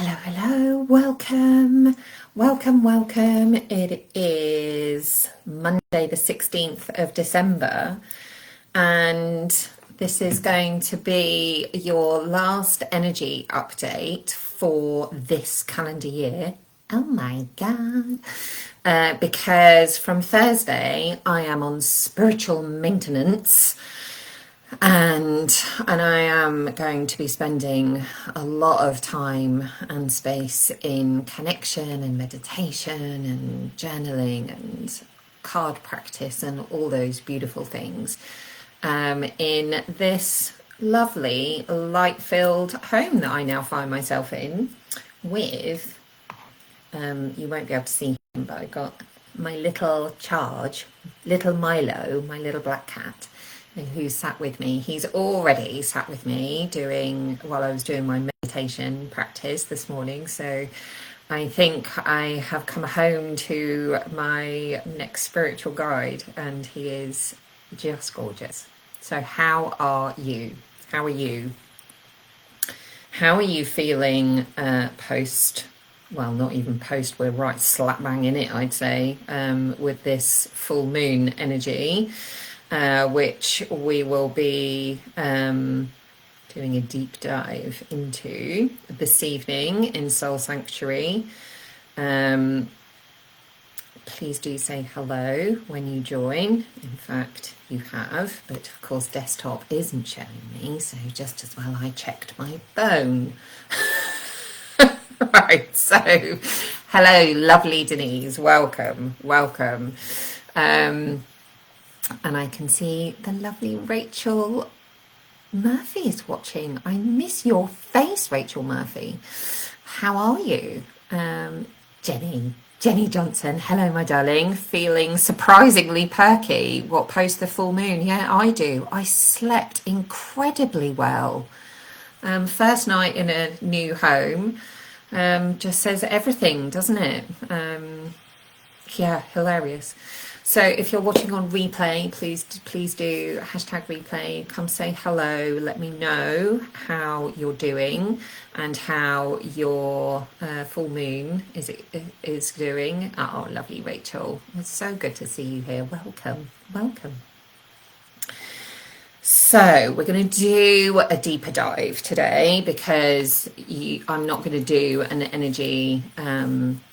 Hello, hello, welcome, welcome, welcome. It is Monday, the 16th of December, and this is going to be your last energy update for this calendar year. Oh my God. Because from Thursday, I am on spiritual maintenance. And I am going to be spending a lot of time and space in connection and meditation and journaling and card practice and all those beautiful things in this lovely light-filled home that I now find myself in with, you won't be able to see him, but I got my little charge, little Milo, my little black cat, who sat with me. He's already sat with me while I was doing my meditation practice this morning. So I think I have come home to my next spiritual guide, and he is just gorgeous. So how are you? How are you? How are you feeling post? Well, not even post, we're right slap bang in it, I'd say, with this full moon energy. Which we will be doing a deep dive into this evening in Soul Sanctuary. Please do say hello when you join. In fact, you have, but of course desktop isn't showing me, so just as well I checked my phone. Right, so hello, lovely Denise, welcome. And I can see the lovely Rachel Murphy is watching. I miss your face, Rachel Murphy. How are you? Jenny Johnson. Hello, my darling. Feeling surprisingly perky. What, post the full moon? Yeah, I do. I slept incredibly well. First night in a new home. Just says everything, doesn't it? Yeah, hilarious. So if you're watching on replay, please do hashtag replay. Come say hello. Let me know how you're doing and how your full moon is doing. Oh, lovely, Rachel. It's so good to see you here. Welcome. So we're going to do a deeper dive today because I'm not going to do an energy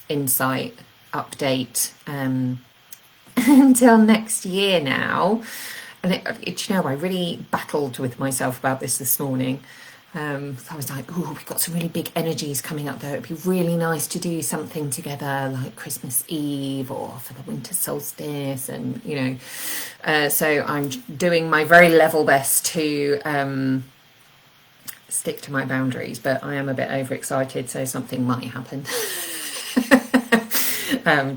insight update until next year now. And I really battled with myself about this morning. I was like, oh, we've got some really big energies coming up there. It'd be really nice to do something together like Christmas Eve or for the winter solstice. And, so I'm doing my very level best to stick to my boundaries, but I am a bit overexcited, so something might happen.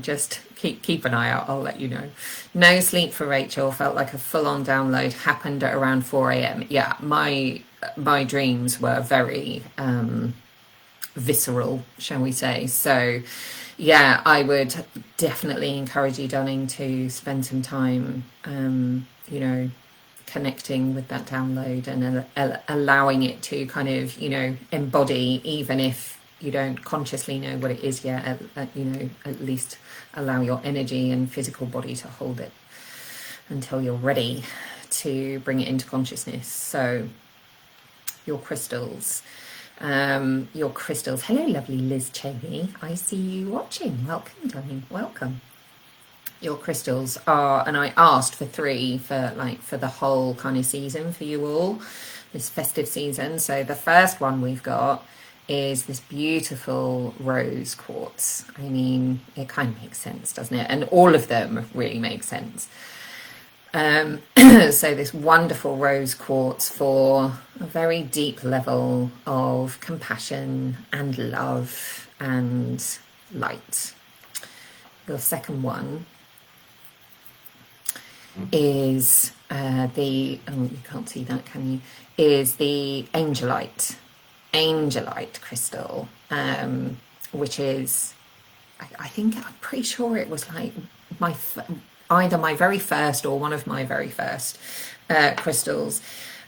Just keep an eye out. I'll let you know. No sleep for Rachel. Felt like a full-on download. Happened at around 4 a.m. Yeah, my dreams were very visceral, shall we say. So yeah, I would definitely encourage you, darling, to spend some time connecting with that download and allowing it to kind of embody, even if you don't consciously know what it is yet. At least allow your energy and physical body to hold it until you're ready to bring it into consciousness. So your crystals. Hello, lovely Liz Cheney. I see you watching. Welcome, darling. Welcome. Your crystals are, and I asked for 3 for the whole kind of season for you all, this festive season. So the first one we've got is this beautiful rose quartz. I mean, it kind of makes sense, doesn't it? And all of them really make sense. So this wonderful rose quartz for a very deep level of compassion and love and light. Your second one is you can't see that, can you? Is the angelite crystal, which is, I'm pretty sure it was like either my very first or one of my very first crystals.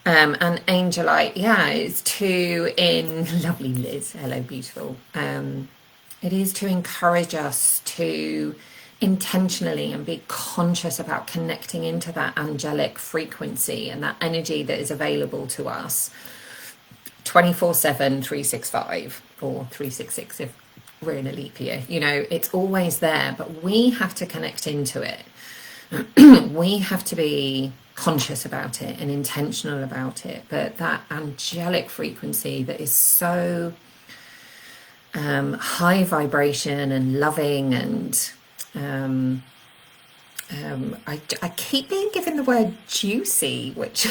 And Angelite, yeah, it's to in lovely Liz, hello beautiful. It is to encourage us to intentionally and be conscious about connecting into that angelic frequency and that energy that is available to us 24/7, 365, or 366 if we're in a leap year. You know, it's always there, but we have to connect into it. We have to be conscious about it and intentional about it. But that angelic frequency that is so high vibration and loving, and I keep being given the word juicy, which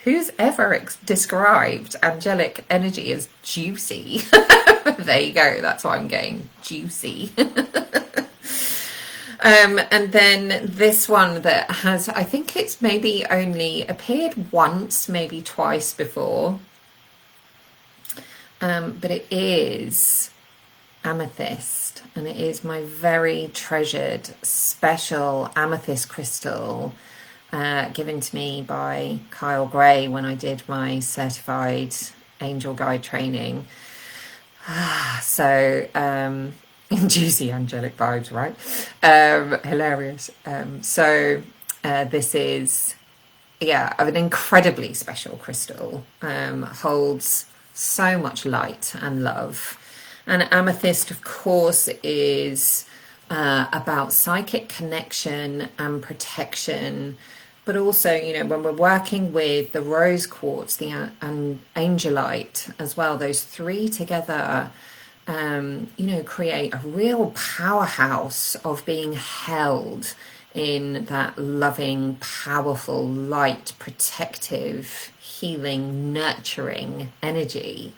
who's ever described angelic energy as juicy? There you go, that's what I'm getting, juicy. And then this one that has, I think it's maybe only appeared once, maybe twice before, but it is amethyst, and it is my very treasured special amethyst crystal given to me by Kyle Gray when I did my certified angel guide training. So juicy angelic vibes, right? Hilarious. So this is, yeah, an incredibly special crystal. Holds so much light and love. And amethyst, of course, is about psychic connection and protection. But also, you know, when we're working with the rose quartz, and angelite as well, those three together, you know, create a real powerhouse of being held in that loving, powerful, light, protective, healing, nurturing energy.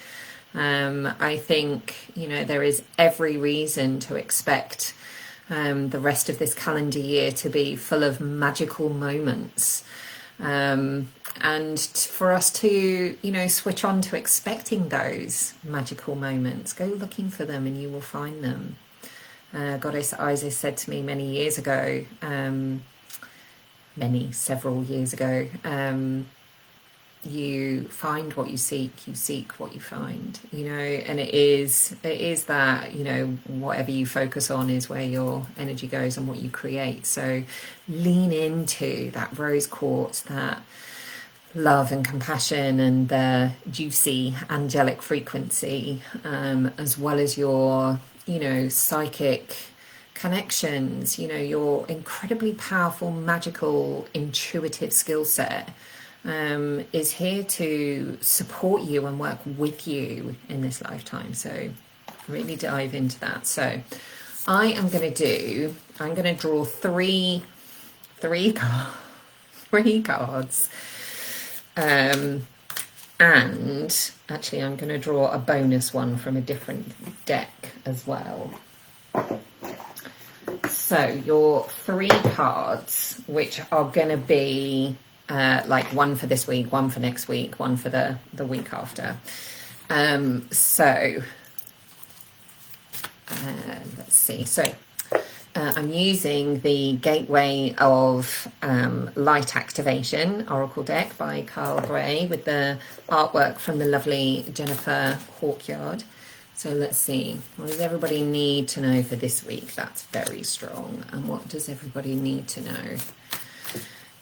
I think, you know, there is every reason to expect the rest of this calendar year to be full of magical moments. And for us to, you know, switch on to expecting those magical moments. Go looking for them and you will find them. Goddess Isis said to me many years ago, several years ago, you find what you seek what you find, you know, and it is that, you know, whatever you focus on is where your energy goes and what you create. So lean into that rose quartz, that love and compassion and the juicy angelic frequency, as well as your, you know, psychic connections, you know, your incredibly powerful, magical, intuitive skill set is here to support you and work with you in this lifetime. So really dive into that. So I'm going to draw three cards. And actually I'm going to draw a bonus one from a different deck as well. So your three cards, which are going to be like one for this week, one for next week, one for the week after. So let's see. So I'm using the Gateway of Light Activation Oracle deck by Carl Gray with the artwork from the lovely Jennifer Hawkyard. So let's see, what does everybody need to know for this week? That's very strong. And what does everybody need to know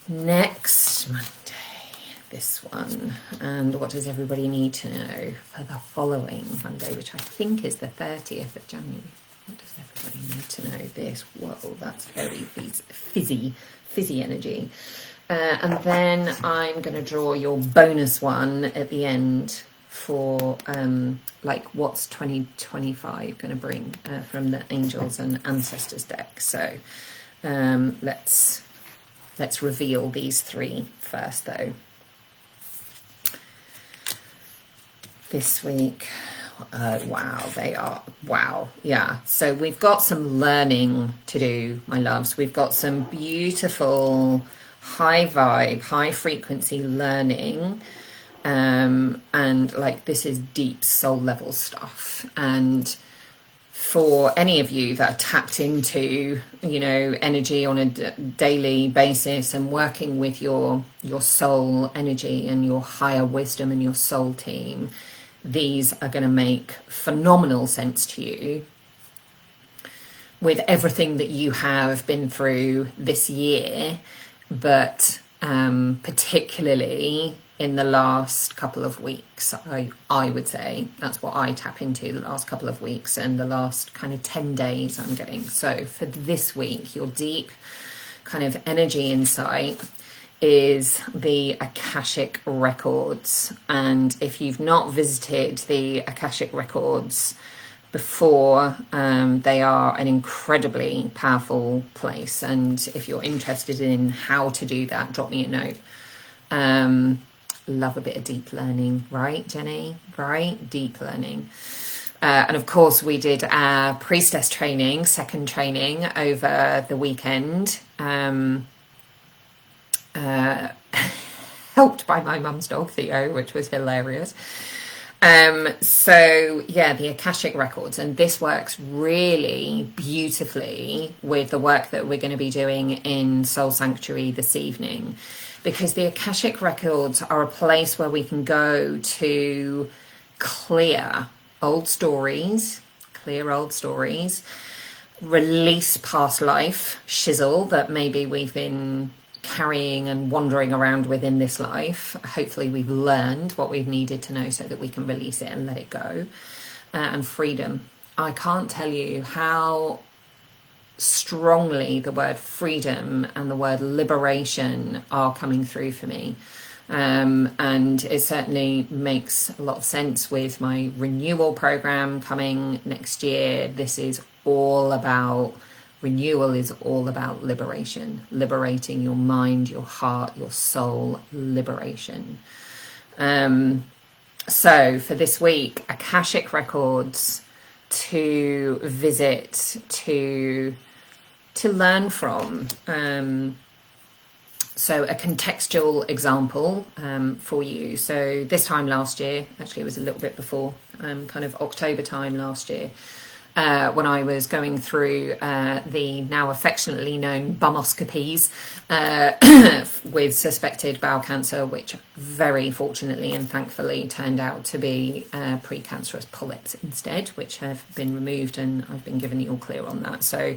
next Monday? This one. And what does everybody need to know for the following Monday, which I think is the 30th of January? What does everybody need to know this? Whoa, that's very fizzy energy. And then I'm going to draw your bonus one at the end for like what's 2025 going to bring from the Angels and Ancestors deck. So let's reveal these three first, though. This week, wow, yeah. So we've got some learning to do, my loves. We've got some beautiful high vibe, high frequency learning, and like this is deep soul level stuff. And for any of you that are tapped into, energy on a daily basis and working with your soul energy and your higher wisdom and your soul team, these are going to make phenomenal sense to you with everything that you have been through this year, but particularly in the last couple of weeks. I would say that's what I tap into, the last couple of weeks and the last kind of 10 days I'm getting. So for this week, your deep kind of energy insight is the Akashic Records. And if you've not visited the Akashic Records before, they are an incredibly powerful place. And if you're interested in how to do that, drop me a note. Love a bit of deep learning, right, Jenny? Right? Deep learning. And of course, we did our priestess training, second training over the weekend, helped by my mum's dog, Theo, which was hilarious. So yeah, the Akashic Records, and this works really beautifully with the work that we're going to be doing in Soul Sanctuary this evening, because the Akashic Records are a place where we can go to clear old stories, release past life shizzle that maybe we've been carrying and wandering around within this life. Hopefully we've learned what we've needed to know so that we can release it and let it go. And freedom. I can't tell you how strongly the word freedom and the word liberation are coming through for me. And it certainly makes a lot of sense with my renewal program coming next year. This is all about renewal, is all about liberation, liberating your mind, your heart, your soul, liberation. So for this week, Akashic Records to visit, to learn from. So a contextual example for you. So this time last year, actually it was a little bit before, kind of October time last year, when I was going through the now affectionately known bumoscopies with suspected bowel cancer, which very fortunately and thankfully turned out to be precancerous polyps instead, which have been removed, and I've been given the all clear on that. So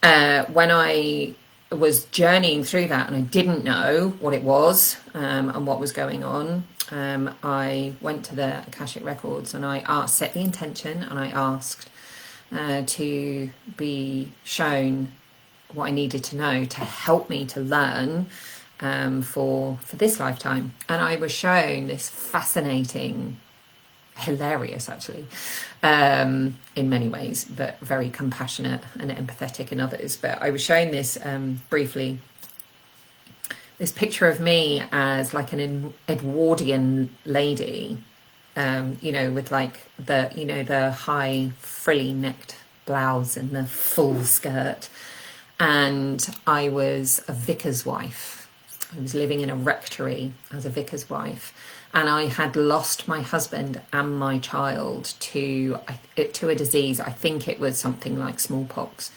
when I was journeying through that and I didn't know what it was and what was going on, I went to the Akashic Records and I set the intention, and I asked to be shown what I needed to know to help me to learn for this lifetime. And I was shown this fascinating, hilarious actually, in many ways, but very compassionate and empathetic in others. But I was shown this briefly, this picture of me as like an Edwardian lady, with like the high frilly necked blouse and the full skirt. And I was a vicar's wife. I was living in a rectory as a vicar's wife. And I had lost my husband and my child to a disease. I think it was something like smallpox.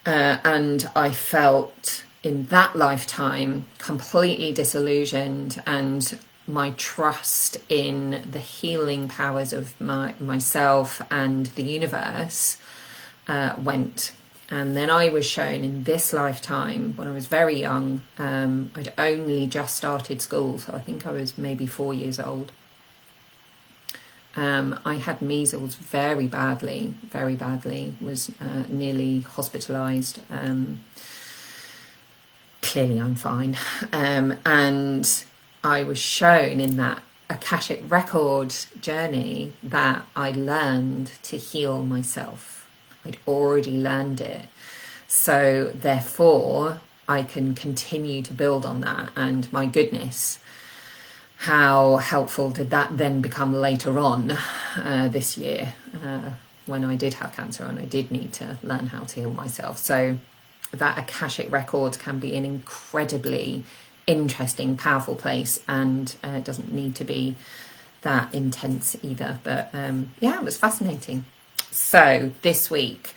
And I felt in that lifetime completely disillusioned, and my trust in the healing powers of myself and the universe went. And then I was shown in this lifetime, when I was very young, I'd only just started school, so I think I was maybe 4 years old. I had measles very badly, was nearly hospitalised. Clearly I'm fine. And I was shown in that Akashic Record journey that I learned to heal myself. I'd already learned it. So therefore, I can continue to build on that. And my goodness, how helpful did that then become later on this year when I did have cancer and I did need to learn how to heal myself. So that Akashic Record can be an incredibly interesting, powerful place, and it doesn't need to be that intense either. But yeah, it was fascinating. So this week,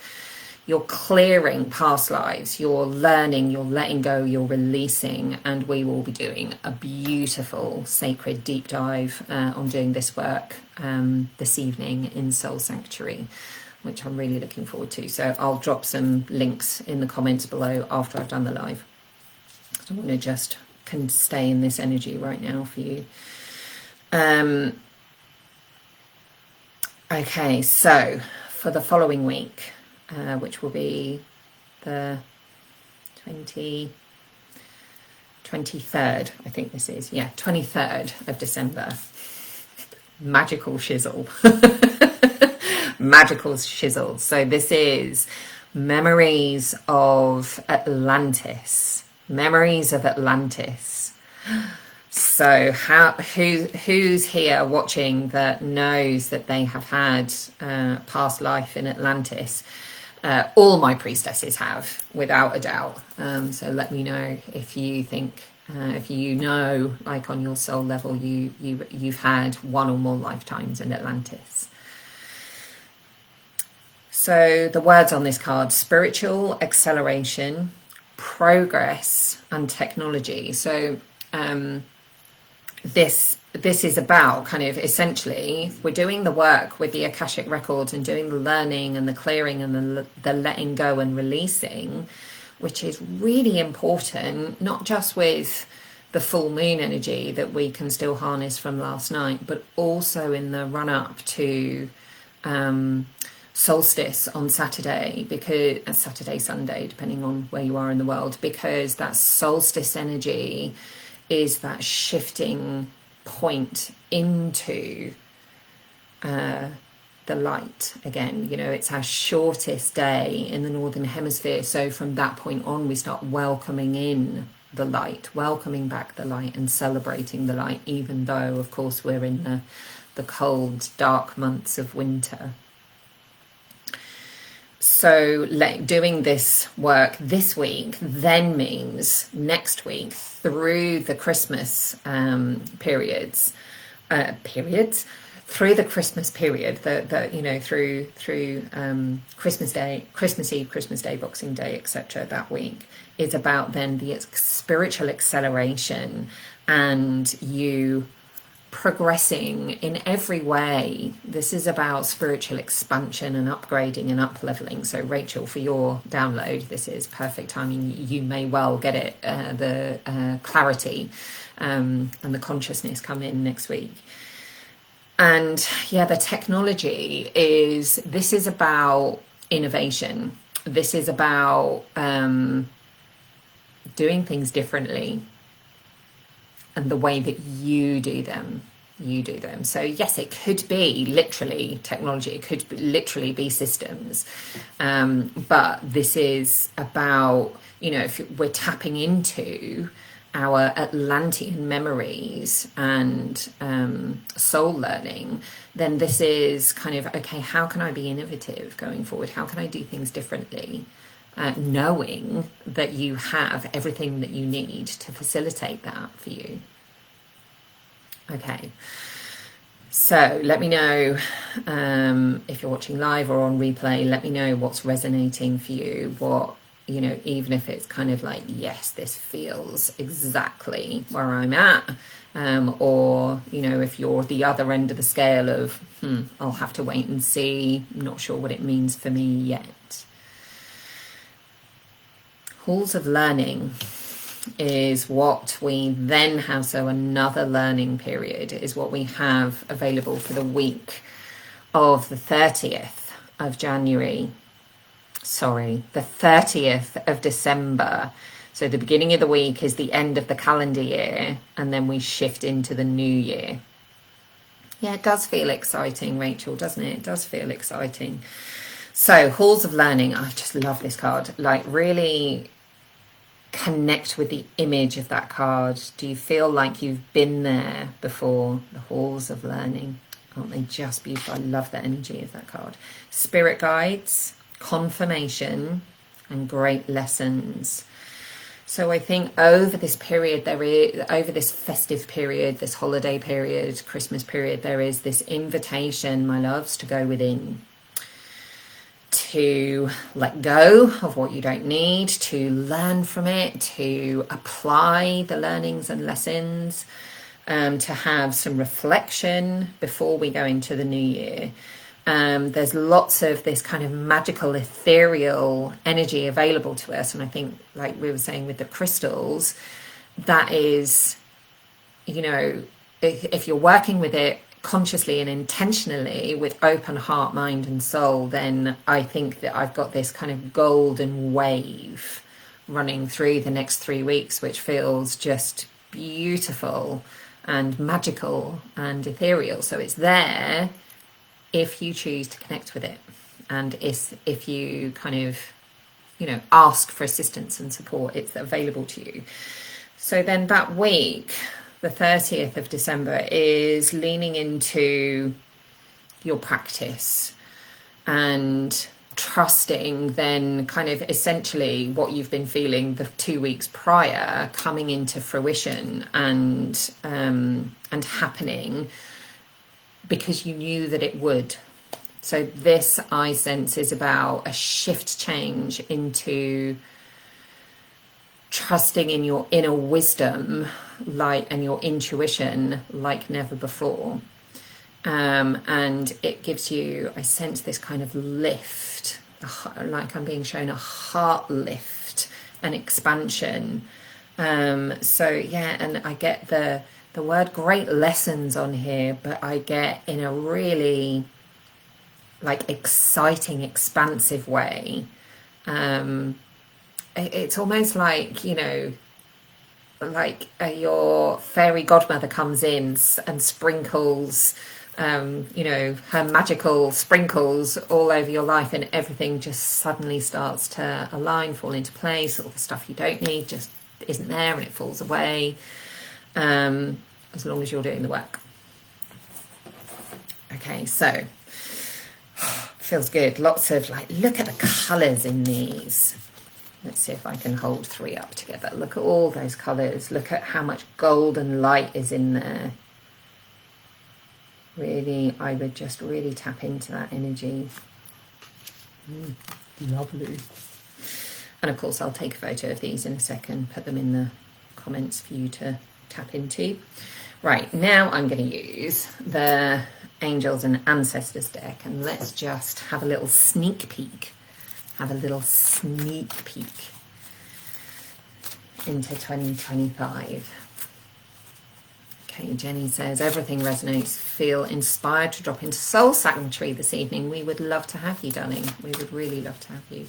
you're clearing past lives, you're learning, you're letting go, you're releasing, and we will be doing a beautiful sacred deep dive on doing this work this evening in Soul Sanctuary, which I'm really looking forward to. So I'll drop some links in the comments below after I've done the live. I want to just can stay in this energy right now for you. Okay, so for the following week, which will be the 23rd, I think this is, 23rd of December. Magical shizzle. Magical shizzle. So this is Memories of Atlantis. Memories of Atlantis. So who's here watching that knows that they have had past life in Atlantis? All my priestesses have, without a doubt. So let me know if you think, if you know, like on your soul level, you've had one or more lifetimes in Atlantis. So the words on this card: spiritual acceleration, progress, and technology. So this is about kind of essentially we're doing the work with the Akashic records and doing the learning and the clearing and the letting go and releasing, which is really important, not just with the full moon energy that we can still harness from last night, but also in the run up to solstice on Saturday, because Saturday, Sunday, depending on where you are in the world, because that solstice energy is that shifting point into the light again. You know, it's our shortest day in the Northern Hemisphere. So from that point on, we start welcoming in the light, welcoming back the light and celebrating the light, even though, of course, we're in the cold, dark months of winter. So doing this work this week then means next week through the Christmas periods, through the Christmas period, through Christmas Day, Christmas Eve, Christmas Day, Boxing Day, etc. That week is about then the spiritual acceleration and you progressing in every way. This is about spiritual expansion and upgrading and up-leveling. So Rachel, for your download, this is perfect timing. You may well get it, the clarity and the consciousness come in next week. And the technology this is about innovation. This is about doing things differently, and the way that you do them. So yes, it could be literally technology, it could literally be systems, but this is about, if we're tapping into our Atlantean memories and soul learning, then this is kind of, okay, how can I be innovative going forward? How can I do things differently? Knowing that you have everything that you need to facilitate that for you. Okay, so let me know if you're watching live or on replay. Let me know what's resonating for you, what, even if it's kind of like, yes, this feels exactly where I'm at, or, if you're the other end of the scale of, I'll have to wait and see, I'm not sure what it means for me yet. Halls of learning is what we then have. So another learning period is what we have available for the week of the 30th of January. Sorry, the 30th of December. So the beginning of the week is the end of the calendar year, and then we shift into the new year. Yeah, it does feel exciting, Rachel, doesn't it? It does feel exciting. So Halls of Learning, I just love this card. Like, really connect with the image of that card. Do you feel like you've been there before? The Halls of Learning, aren't they just beautiful? I love the energy of that card. Spirit guides, confirmation, and great lessons. So I think over this period, over this festive period, this holiday period, Christmas period, there is this invitation, my loves, to go within. to let go of what you don't need, to learn from it, to apply the learnings and lessons, to have some reflection before we go into the new year. There's lots of this kind of magical, ethereal energy available to us. And I think, like we were saying with the crystals, that is, you know, if you're working with it consciously and intentionally with open heart, mind and soul, then I think that I've got this kind of golden wave running through the next 3 weeks, which feels just beautiful and magical and ethereal. So it's there if you choose to connect with it, and if you kind of, you know, ask for assistance and support, it's available to you. So then that week, the 30th of December, is leaning into your practice and trusting then kind of essentially what you've been feeling the 2 weeks prior coming into fruition and happening because you knew that it would. So this, I sense, is about a shift change into trusting in your inner wisdom, like, and your intuition like never before. And it gives you, I sense, this kind of lift, like I'm being shown a heart lift, an expansion. So yeah, and I get the word great lessons on here, but I get in a really like exciting, expansive way. It's almost like, you know, like your fairy godmother comes in and sprinkles, you know, her magical sprinkles all over your life, and everything just suddenly starts to align, fall into place. All the stuff you don't need just isn't there, and it falls away, as long as you're doing the work. Okay, so feels good. Lots of like, look at the colours in these. Let's see if I can hold 3 up together. Look at all those colours. Look at how much golden light is in there. Really, I would just really tap into that energy. Lovely. And of course, I'll take a photo of these in a second, put them in the comments for you to tap into. Right, now I'm going to use the Angels and Ancestors deck, and let's just have a little sneak peek. Have a little sneak peek into 2025. Okay, Jenny says, everything resonates. Feel inspired to drop into Soul Sanctuary this evening. We would love to have you, darling. We would really love to have you.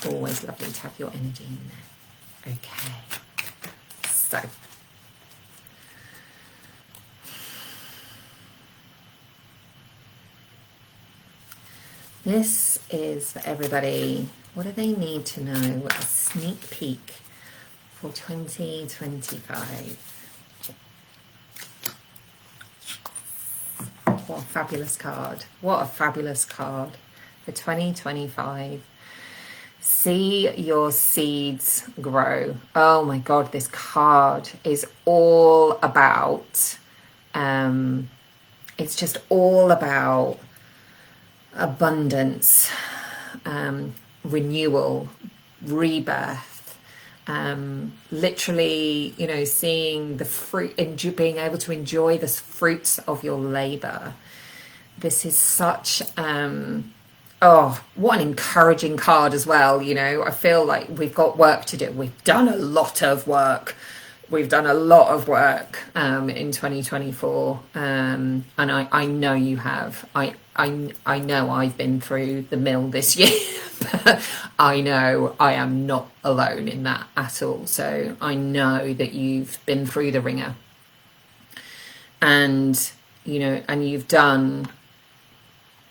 Always lovely to have your energy in there. Okay, so this is for everybody. What do they need to know? A sneak peek for 2025. What a fabulous card. What a fabulous card for 2025. See your seeds grow. Oh my God, this card is all about, it's just all about abundance, renewal, rebirth, literally, you know, seeing the fruit, being able to enjoy the fruits of your labor. This is such, oh, what an encouraging card as well. You know, I feel like we've got work to do. We've done a lot of work. We've done a lot of work in 2024, and I know you have. I know I've been through the mill this year, but I know I am not alone in that at all. So I know that you've been through the ringer, and you know, and you've done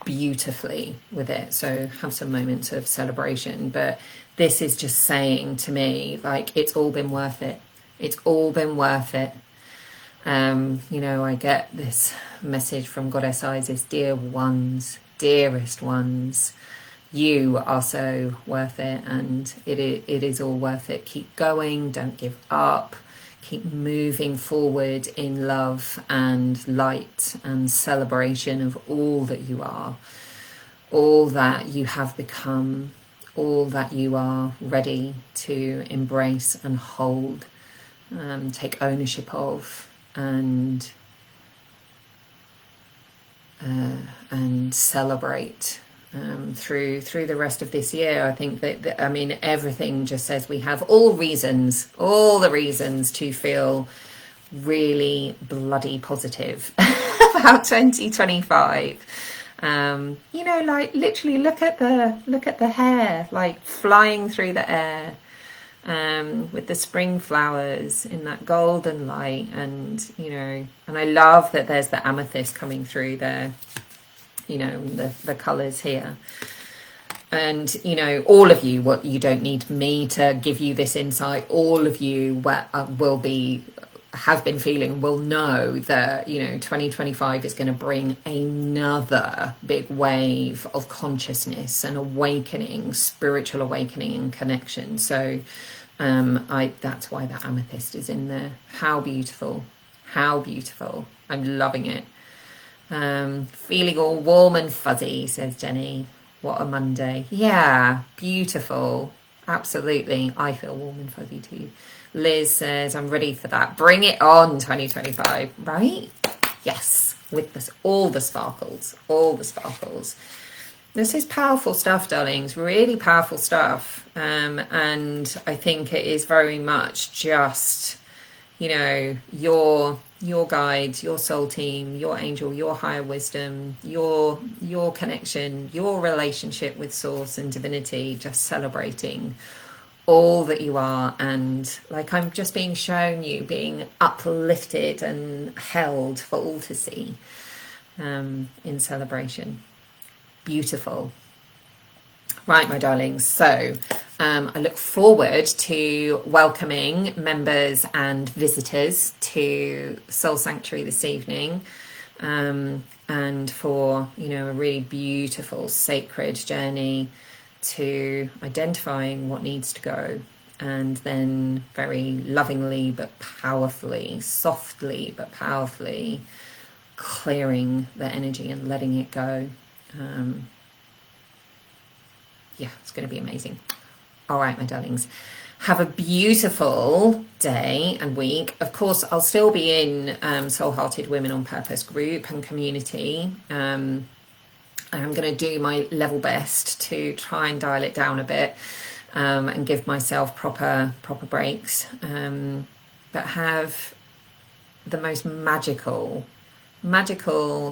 beautifully with it. So have some moments of celebration. But this is just saying to me, like, it's all been worth it. It's all been worth it. You know, I get this message from Goddess Isis, dear ones, dearest ones, you are so worth it, and it is all worth it. Keep going, don't give up, keep moving forward in love and light and celebration of all that you are. all that you have become, all that you are ready to embrace and hold, take ownership of, and celebrate through the rest of this year. I think that I mean, everything just says we have all the reasons to feel really bloody positive about 2025. Like literally look at the hair like flying through the air, with the spring flowers in that golden light, and and I love that there's the amethyst coming through there, the colours here. And all of you, what you don't need me to give you this insight, all of you have been feeling, will know that 2025 is going to bring another big wave of consciousness and awakening, spiritual awakening and connection. So that's why that amethyst is in there. How beautiful, I'm loving it. Feeling all warm and fuzzy, says Jenny. What a Monday. Yeah, beautiful. Absolutely. I feel warm and fuzzy too. Liz says, I'm ready for that. Bring it on, 2025, right? Yes, with this, all the sparkles. This is powerful stuff, darlings, really powerful stuff. And I think it is very much just, your guides, your soul team, your angel, your higher wisdom, your connection, your relationship with source and divinity, just celebrating all that you are. And like, I'm just being shown you being uplifted and held for all to see, in celebration. Beautiful. Right, my darlings. So I look forward to welcoming members and visitors to Soul Sanctuary this evening, and for a really beautiful sacred journey to identifying what needs to go, and then very lovingly but powerfully, softly but powerfully clearing the energy and letting it go. Yeah, it's going to be amazing. All right, my darlings, have a beautiful day and week. Of course, I'll still be in Soul Hearted Women on Purpose group and community. I'm going to do my level best to try and dial it down a bit, and give myself proper breaks. But have the most magical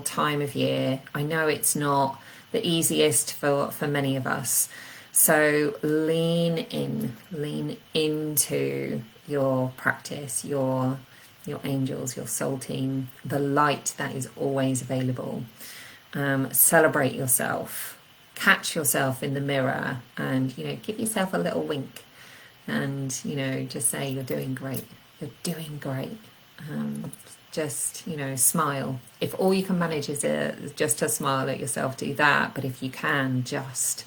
time of year. I know it's not the easiest for many of us. So lean into your practice, your angels, your soul team, the light that is always available. Celebrate yourself, catch yourself in the mirror, and give yourself a little wink, and just say you're doing great. Just smile. If all you can manage is just to smile at yourself, do that. But if you can, just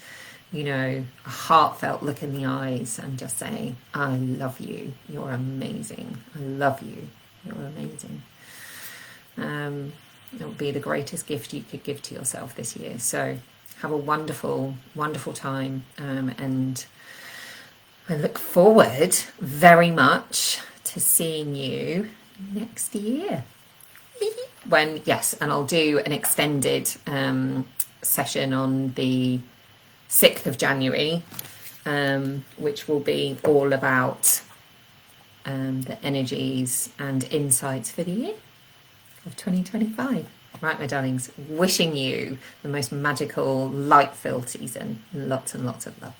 a heartfelt look in the eyes and just say, I love you, you're amazing, I love you, you're amazing. It will be the greatest gift you could give to yourself this year. So have a wonderful time, and I look forward very much to seeing you next year. And I'll do an extended session on the 6th of January, which will be all about the energies and insights for the year of 2025. Right, my darlings, wishing you the most magical, light-filled season. Lots and lots of love.